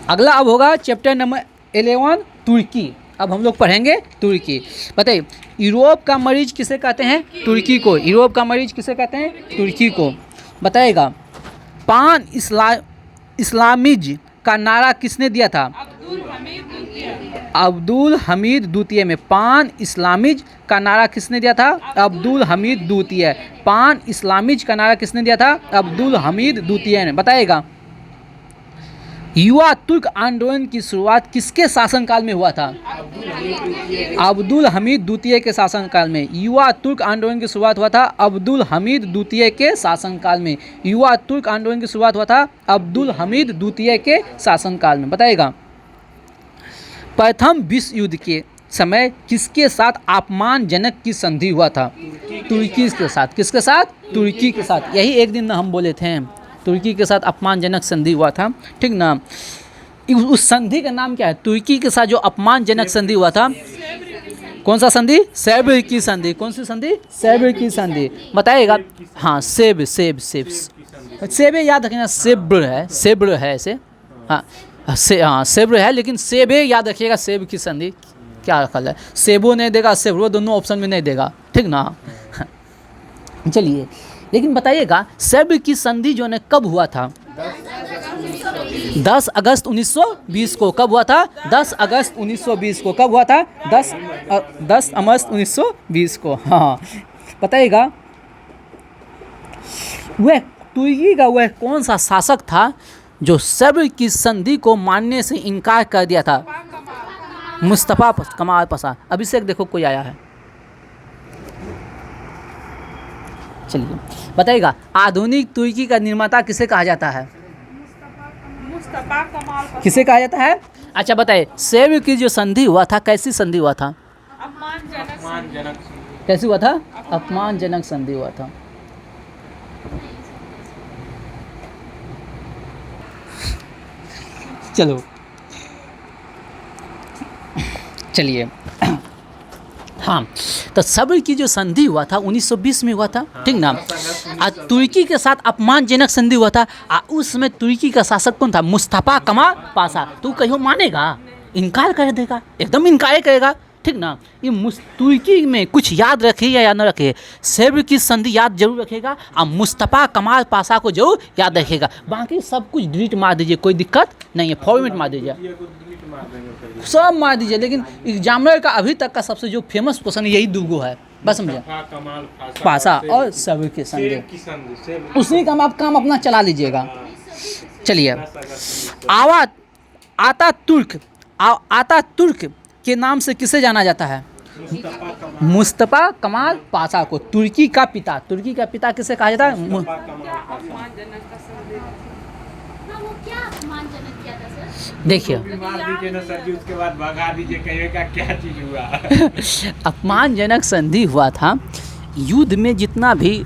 अगला अब होगा चैप्टर नंबर 11 तुर्की। अब हम लोग पढ़ेंगे तुर्की। बताइए यूरोप का मरीज किसे कहते हैं? तुर्की को। यूरोप का मरीज किसे कहते हैं? तुर्की को। बताइएगा पान इस्लामिज का नारा किसने दिया था? अब्दुल हमीद द्वितीय में। पान इस्लामिज का नारा किसने दिया था? अब्दुल हमीद द्वितीय। पान इस्लामिज का नारा किसने दिया था? अब्दुल हमीद द्वितीय ने। बताइएगा युवा तुर्क आंदोलन की शुरुआत किसके शासनकाल में हुआ था? अब्दुल हमीद द्वितीय के शासनकाल में। युवा तुर्क आंदोलन की शुरुआत हुआ था अब्दुल हमीद द्वितीय के शासनकाल में। युवा तुर्क आंदोलन की शुरुआत हुआ था अब्दुल हमीद द्वितीय के शासनकाल में। बताइएगा प्रथम विश्व युद्ध के समय किसके साथ अपमानजनक की संधि हुआ था? तुर्की के साथ। किसके साथ? तुर्की के साथ। यही एक दिन हम बोले थे, तुर्की के साथ अपमानजनक संधि हुआ था, ठीक ना। उस संधि का नाम क्या है? तुर्की के साथ जो अपमानजनक संधि हुआ था, कौन सा संधि? सेब्र की संधि। कौन सी संधि? सेब्र की संधि। बताइएगा हाँ सेब सेब सेब सेब याद रखना, सेब्र है, सेब्र है ऐसे, हाँ सेब्र है, लेकिन सेबे याद रखिएगा। सेब की संधि क्या रखा है? सेबो नहीं देगा, सेब्रो दोनों ऑप्शन में नहीं देगा, ठीक ना। चलिए लेकिन बताइएगा सेब्र की संधि जो है कब हुआ था? 10 अगस्त 1920 को। कब हुआ था? 10 अगस्त 1920 को। कब हुआ था? 10 अगस्त 1920 को। हाँ बताइएगा वह तुर्की का वह कौन सा शासक था जो सेब्र की संधि को मानने से इनकार कर दिया था? मुस्तफा कमाल पाशा। अभिषेक देखो कोई आया है। चलिए बताइएगा आधुनिक तुर्की का निर्माता किसे कहा जाता है? मुस्तफा कमाल पाशा। किसे कहा जाता है? अच्छा बताइए सेब्र की जो संधि हुआ था कैसी संधि हुआ था? अपमानजनक। कैसी हुआ था? अपमानजनक संधि हुआ था। चलो चलिए हाँ तो सेब्र की जो संधि हुआ था 1920 में हुआ था, ठीक ना। तुर्की के साथ अपमानजनक संधि हुआ था। उस समय तुर्की का शासक कौन था? मुस्तफा कमाल पाशा। तू कहीं मानेगा? इनकार कर देगा, एकदम इनकार करेगा, ठीक ना। ये तुर्की में कुछ याद रखे या न रखे, सेब्र की संधि याद जरूर रखेगा और मुस्तफा कमाल पाशा को जरूर याद रखेगा। बाकी सब कुछ डिलीट मार दीजिए, कोई दिक्कत नहीं है, फॉर्मेट मार दीजिए, सब मार दीजिए। लेकिन एग्जामिनर का अभी तक का सबसे जो फेमस क्वेश्चन यही दूगो है, बस समझे, पाशा और सेब्र की संधि। उसी का आप काम अपना चला लीजिएगा। चलिए आता तुर्क के नाम से किसे जाना जाता है? मुस्तफा कमाल पाशा को। तुर्की का पिता। तुर्की का पिता किसे कहा जाता है? देखिए उसके बाद भगा दीजिए, कहिएगा क्या चीज हुआ। अपमानजनक संधि हुआ था। युद्ध में जितना भी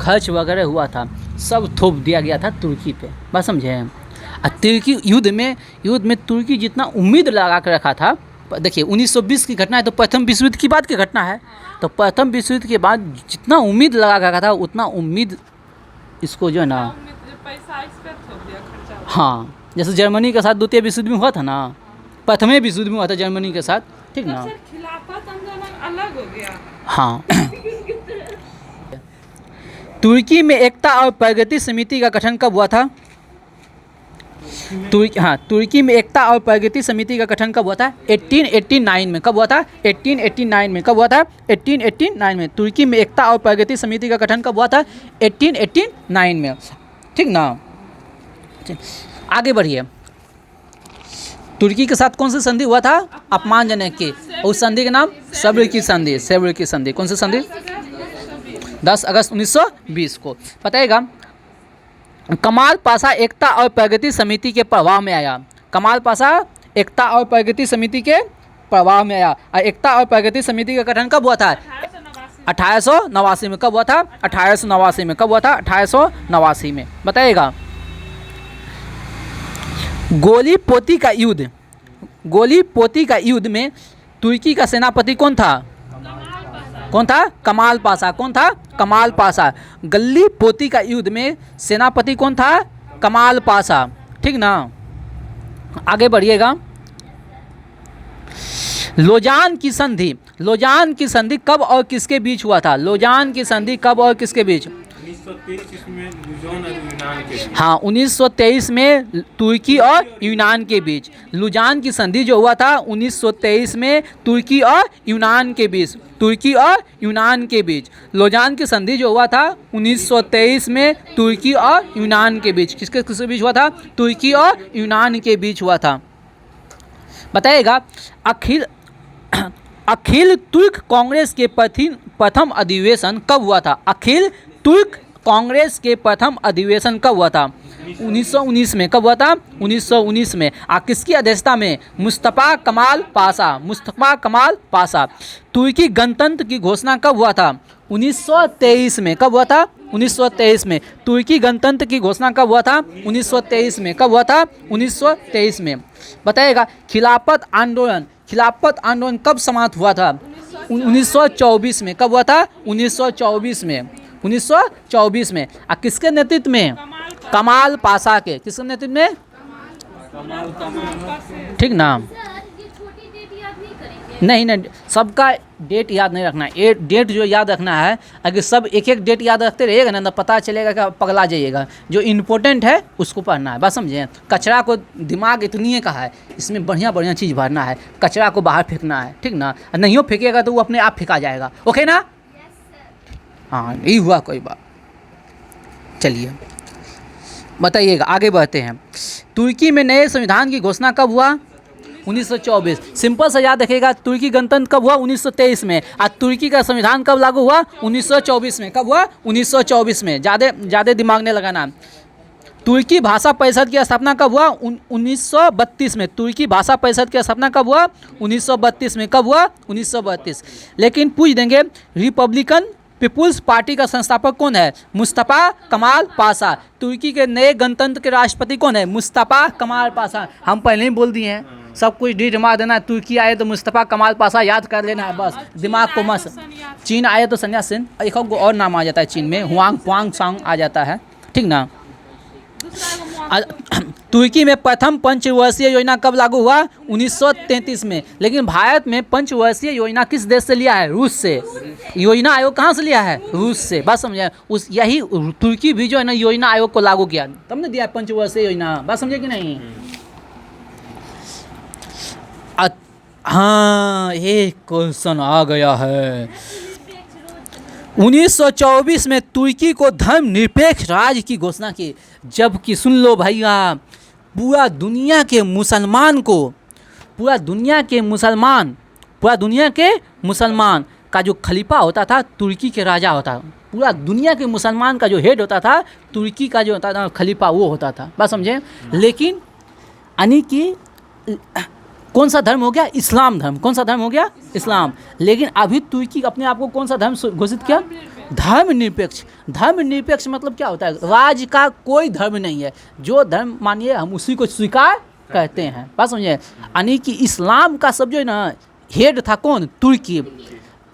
खर्च वगैरह हुआ था सब थोप दिया गया था तुर्की पे, बस समझे। तुर्की युद्ध में तुर्की जितना उम्मीद लगा कर रखा था, देखिए 1920 की घटना है तो प्रथम विश्व युद्ध की बात की घटना है। तो प्रथम विश्व युद्ध के बाद जितना उम्मीद लगा कर रखा था उतना उम्मीद इसको जो है ना, हाँ जैसे जर्मनी के साथ द्वितीय विश्व युद्ध में हुआ था ना, प्रथम विश्व युद्ध में हुआ था जर्मनी के साथ, ठीक ना। अलग हो गया। हाँ तुर्की में एकता और प्रगति समिति का गठन कब हुआ था? तुर्की में एकता और प्रगति समिति का गठन कब हुआ था? 1889 में। कब हुआ था? 1889 में। कब हुआ था? 1889 में। तुर्की में एकता और प्रगति समिति का गठन कब हुआ था? 1889 में, ठीक ना। आगे बढ़िए। तुर्की के साथ कौन सी संधि हुआ था? अपमानजनक की। उस संधि का नाम सेब्र की संधि। सेब्र की संधि। कौन सी संधि? 10 अगस्त 1920 को। बताइएगा कमाल पाशा एकता और प्रगति समिति के प्रभाव में आया। कमाल पाशा एकता और प्रगति समिति के प्रभाव में आया। और एकता और प्रगति समिति का गठन कब हुआ था? 1889 में। कब हुआ था? 1889 में। कब हुआ था? 1889 में। बताइएगा गोलीपोती का युद्ध में तुर्की का सेनापति कौन था? कौन था? कमाल पाशा। कौन था? कमाल पाशा। गल्लीपोती का युद्ध में सेनापति कौन था? कमाल पाशा, ठीक ना। आगे बढ़िएगा। लोजान की संधि, लोजान की संधि कब और किसके बीच हुआ था? लोजान की संधि कब और किसके बीच? 1923 में लुजोन और यूनान के बीच। हाँ, 1923 में तुर्की और यूनान के बीच। लुजान की संधि जो हुआ था 1923 में तुर्की और यूनान के बीच, तुर्की और यूनान के बीच। लोजान की संधि जो हुआ था 1923 में तुर्की और यूनान के बीच। किसके किसके बीच हुआ था? तुर्की और यूनान के बीच हुआ था। बताइएगा, अखिल तुर्क कांग्रेस के प्रथम अधिवेशन कब हुआ था? अखिल तुर्क कांग्रेस के प्रथम अधिवेशन कब हुआ था? 1919 में। कब हुआ था? 1919 में। किसकी अध्यक्षता में? मुस्तफ़ा कमाल पाशा, मुस्तफ़ा कमाल पाशा। तुर्की गणतंत्र की घोषणा कब हुआ था? 1923 में। कब हुआ था? 1923 में। तुर्की गणतंत्र की घोषणा कब हुआ था? 1923 में। कब हुआ था? 1923 में। बताइएगा, खिलाफत आंदोलन, खिलाफत आंदोलन कब समाप्त हुआ था? 1924 में। कब हुआ था? 1924 में। 1924 में। किसके नेतृत्व में? कमाल पाशा के। किसके नेतृत्व में? ठीक ना? नहीं नहीं, सबका डेट याद नहीं रखना है। डेट जो याद रखना है, अगर सब एक एक डेट याद रखते रहिएगा ना तो पता चलेगा कि पगला जाइएगा। जो इम्पोर्टेंट है उसको पढ़ना है, बस समझे। कचरा को दिमाग इतनी का है, इसमें बढ़िया बढ़िया चीज़ भरना है, कचरा को बाहर फेंकना है, ठीक ना? नहीं हो फेंकेगा तो वो अपने आप फेंका जाएगा। ओके ना? हाँ, यही हुआ कोई बात। चलिए बताइएगा, आगे बढ़ते हैं। तुर्की में नए संविधान की घोषणा कब हुआ? 1924। सिंपल से याद रखिएगा, तुर्की गणतंत्र कब हुआ? 1923 में। और तुर्की का संविधान कब लागू हुआ? 1924 में। कब हुआ? 1924 में। ज़्यादा दिमाग नहीं लगाना। तुर्की भाषा परिषद की स्थापना कब हुआ? 1932 में। तुर्की भाषा परिषद की स्थापना कब हुआ? 1932 में। कब हुआ? 1932। लेकिन पूछ देंगे, रिपब्लिकन पीपुल्स पार्टी का संस्थापक कौन है? मुस्तफ़ा कमाल पाशा। तुर्की के नए गणतंत्र के राष्ट्रपति कौन है? मुस्तफ़ा कमाल पाशा। हम पहले ही बोल दिए हैं, सब कुछ डी जमा देना। तुर्की आए तो मुस्तफ़ा कमाल पाशा याद कर लेना है, बस दिमाग को मत। चीन आए तो संन्यास सेन, एक और नाम आ जाता है चीन में, हुआंग पुआंग सांग आ जाता है, ठीक ना? तुर्की में प्रथम पंचवर्षीय योजना कब लागू हुआ? 1933 में। लेकिन भारत में पंचवर्षीय योजना किस देश से लिया है? रूस से। योजना आयोग कहाँ से लिया है? रूस से। बात समझे? उस यही तुर्की भी जो है ना योजना आयोग को लागू किया, तब ने दिया पंचवर्षीय योजना। बात समझे कि नहीं? हाँ, एक क्वेश्चन आ गया है। 1924 में तुर्की को धर्मनिरपेक्ष राज्य की घोषणा की, जबकि सुन लो भैया, पूरा दुनिया के मुसलमान का जो खलीफा होता था तुर्की के राजा होता। पूरा दुनिया के मुसलमान का जो हेड होता था तुर्की का जो होता था खलीफा, वो होता था। बात समझे? लेकिन यानी कि कौन सा धर्म हो गया? इस्लाम धर्म। कौन सा धर्म हो गया? इस्लाम। लेकिन अभी तुर्की अपने आप को कौन सा धर्म घोषित किया? धर्मनिरपेक्ष। धर्मनिरपेक्ष मतलब क्या होता है? राज्य का कोई धर्म नहीं है, जो धर्म मानिए हम उसी को स्वीकार करते हैं। बात समझिए? यानी कि इस्लाम का सब जो है ना हेड था कौन? तुर्की।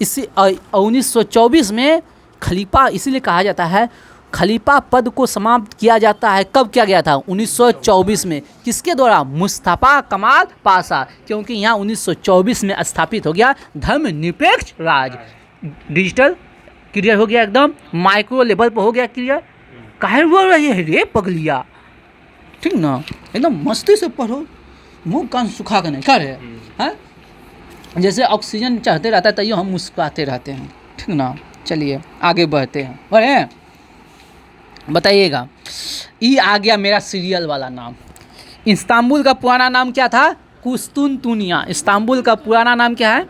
इसी 1924 में खलीफा, इसीलिए कहा जाता है खलीफा पद को समाप्त किया जाता है। कब किया गया था? 1924 में। किसके द्वारा? मुस्तफ़ा कमाल पाशा। क्योंकि यहाँ 1924 में स्थापित हो गया धर्मनिरपेक्ष राज्य। डिजिटल क्लियर हो गया, एकदम माइक्रो लेवल पर हो गया क्लियर। काहे बोल रही है रे पगलिया, ठीक ना? एकदम मस्ती से पढ़ो, मुँह कान सुखा कर नहीं क्या रे हैं? जैसे ऑक्सीजन चढ़ते रहता है तैयो हम मुस्कुराते रहते हैं, ठीक ना? चलिए आगे बढ़ते हैं। बढ़े? बताइएगा, ये आ गया मेरा सीरियल वाला नाम। इस्तांबुल का पुराना नाम क्या था? कुस्तुनतुनिया। इस्तांबुल का पुराना नाम क्या है?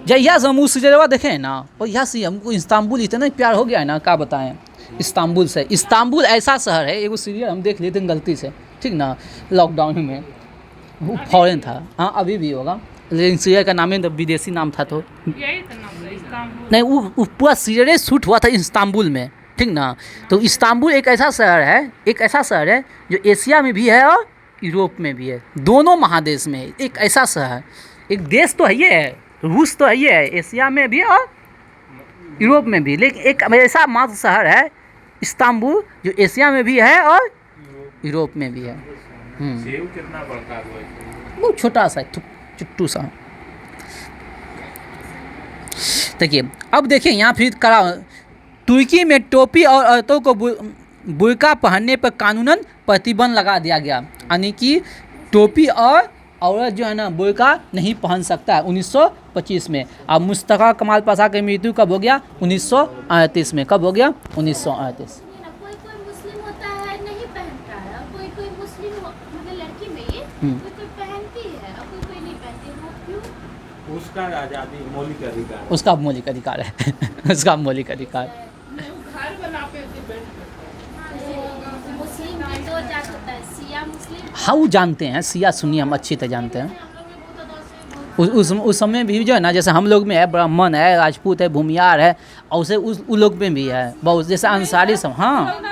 जहिया से हम उस सीरियलवा देखे ना, और यहाँ से हमको इस्तांबुल इतना प्यार हो गया है ना, क्या बताएं। इस्तांबुल से, इस्तांबुल ऐसा शहर है, एगो सीरियल हम देख लेते हैं गलती से, ठीक ना? लॉकडाउन में, वो फॉरेन था, हाँ अभी भी होगा, लेकिन सीरियल का नाम है तो विदेशी नाम था, तो नहीं वो पूरा सीरियल शूट हुआ था इस्तांबुल में, ठीक ना? तो इस्तांबुल एक ऐसा शहर है जो एशिया में भी है और यूरोप में भी है, दोनों महादेश में एक ऐसा शहर। एक देश तो है ये है, रूस तो है ये है, एशिया में भी और यूरोप में भी, लेकिन एक ऐसा मात्र शहर है इस्तांबुल जो एशिया में भी है और यूरोप में भी है। सेव कितना बड़का हुआ है? वो छोटा सा है, चुट्टू सा। देखिए अब देखिए यहाँ फिर करा, तुर्की में टोपी और औरतों को बुर्का पहनने पर कानूनन प्रतिबंध लगा दिया गया, यानी कि टोपी और औरत जो है ना बुर्का नहीं पहन सकता है 1925 में। अब मुस्तफा कमाल पाशा की मृत्यु कब हो गया? 1938 में। कब हो गया? 1938। कोई कोई मुस्लिम होता है नहीं पहनता है, और कोई कोई मुस्लिम मतलब लड़की में कोई कोई पहनती है और कोई कोई नहीं पहनती है, वो क्यों? उसका आज़ादी मौलिक अधिकार है। उसका मौलिक अधिकार है उसका मौलिक अधिकार। मुस्लिम में दो जात होता है, शिया मुस्लिम। हाँ वो जानते हैं, सिया सुन्नी हम अच्छी तरह जानते हैं। उस समय भी जो है ना, जैसे हम लोग में है ब्राह्मण है, राजपूत है, भूमियार है, और उसे उस लोग में भी है बहुत, जैसे अंसारी सब। हाँ